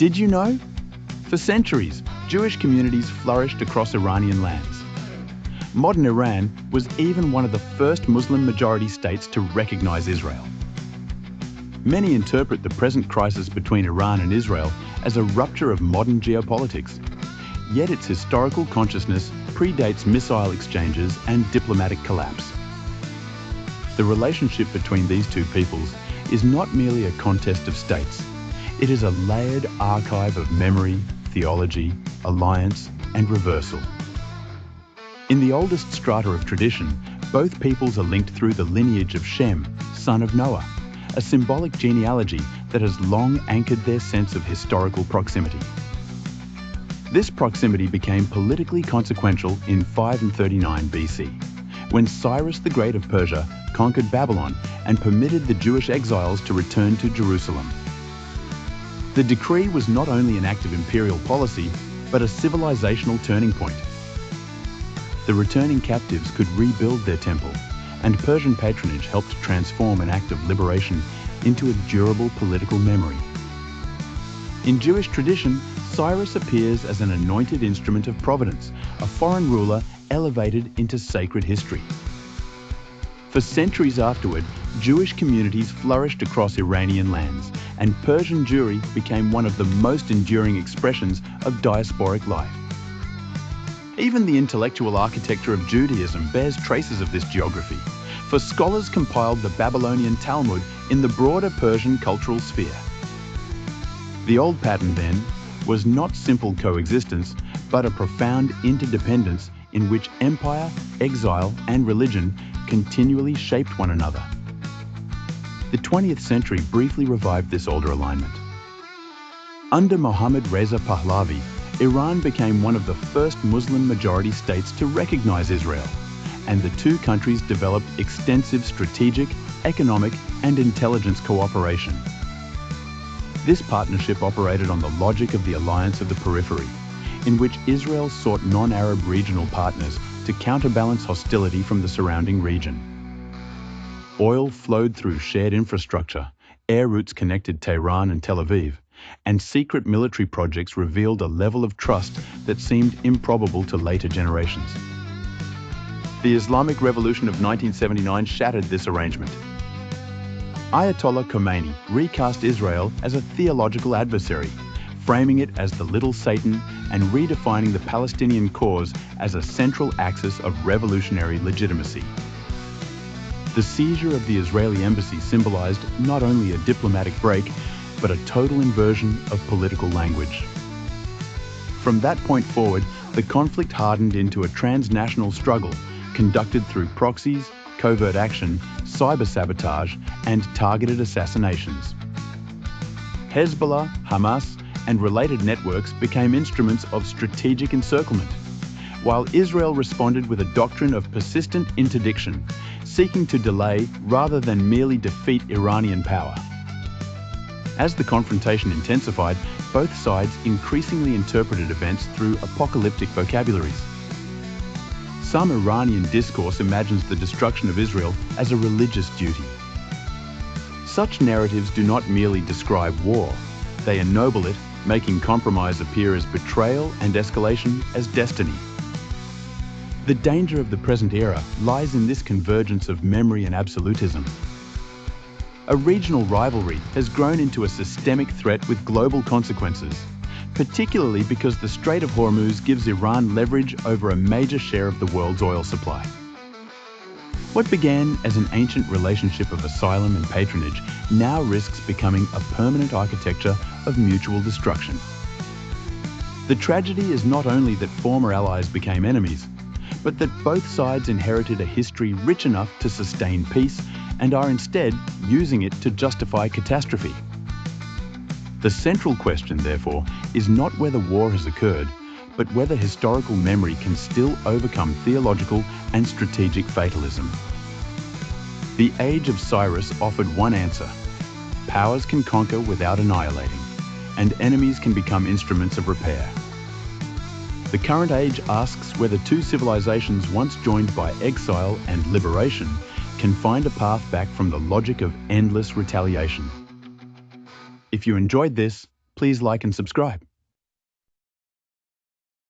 Did you know? For centuries, Jewish communities flourished across Iranian lands. Modern Iran was even one of the first Muslim-majority states to recognize Israel. Many interpret the present crisis between Iran and Israel as a rupture of modern geopolitics. Yet its historical consciousness predates missile exchanges and diplomatic collapse. The relationship between these two peoples is not merely a contest of states. It is a layered archive of memory, theology, alliance, and reversal. In the oldest strata of tradition, both peoples are linked through the lineage of Shem, son of Noah, a symbolic genealogy that has long anchored their sense of historical proximity. This proximity became politically consequential in 539 BC, when Cyrus the Great of Persia conquered Babylon and permitted the Jewish exiles to return to Jerusalem. The decree was not only an act of imperial policy, but a civilizational turning point. The returning captives could rebuild their temple, and Persian patronage helped transform an act of liberation into a durable political memory. In Jewish tradition, Cyrus appears as an anointed instrument of providence, a foreign ruler elevated into sacred history. For centuries afterward, Jewish communities flourished across Iranian lands, and Persian Jewry became one of the most enduring expressions of diasporic life. Even the intellectual architecture of Judaism bears traces of this geography, for scholars compiled the Babylonian Talmud in the broader Persian cultural sphere. The old pattern, then, was not simple coexistence, but a profound interdependence in which empire, exile, and religion continually shaped one another. The 20th century briefly revived this older alignment. Under Mohammad Reza Pahlavi, Iran became one of the first Muslim-majority states to recognize Israel, and the two countries developed extensive strategic, economic, and intelligence cooperation. This partnership operated on the logic of the alliance of the periphery, in which Israel sought non-Arab regional partners to counterbalance hostility from the surrounding region. Oil flowed through shared infrastructure, air routes connected Tehran and Tel Aviv, and secret military projects revealed a level of trust that seemed improbable to later generations. The Islamic Revolution of 1979 shattered this arrangement. Ayatollah Khomeini recast Israel as a theological adversary, framing it as the little Satan and redefining the Palestinian cause as a central axis of revolutionary legitimacy. The seizure of the Israeli embassy symbolized not only a diplomatic break, but a total inversion of political language. From that point forward, the conflict hardened into a transnational struggle conducted through proxies, covert action, cyber sabotage, and targeted assassinations. Hezbollah, Hamas, and related networks became instruments of strategic encirclement, while Israel responded with a doctrine of persistent interdiction, seeking to delay rather than merely defeat Iranian power. As the confrontation intensified, both sides increasingly interpreted events through apocalyptic vocabularies. Some Iranian discourse imagines the destruction of Israel as a religious duty. Such narratives do not merely describe war, they ennoble it, making compromise appear as betrayal and escalation as destiny. The danger of the present era lies in this convergence of memory and absolutism. A regional rivalry has grown into a systemic threat with global consequences, particularly because the Strait of Hormuz gives Iran leverage over a major share of the world's oil supply. What began as an ancient relationship of asylum and patronage now risks becoming a permanent architecture of mutual destruction. The tragedy is not only that former allies became enemies, but that both sides inherited a history rich enough to sustain peace and are instead using it to justify catastrophe. The central question, therefore, is not whether war has occurred, but whether historical memory can still overcome theological and strategic fatalism. The age of Cyrus offered one answer: powers can conquer without annihilating, and enemies can become instruments of repair. The current age asks whether two civilizations once joined by exile and liberation can find a path back from the logic of endless retaliation. If you enjoyed this, Please like and subscribe.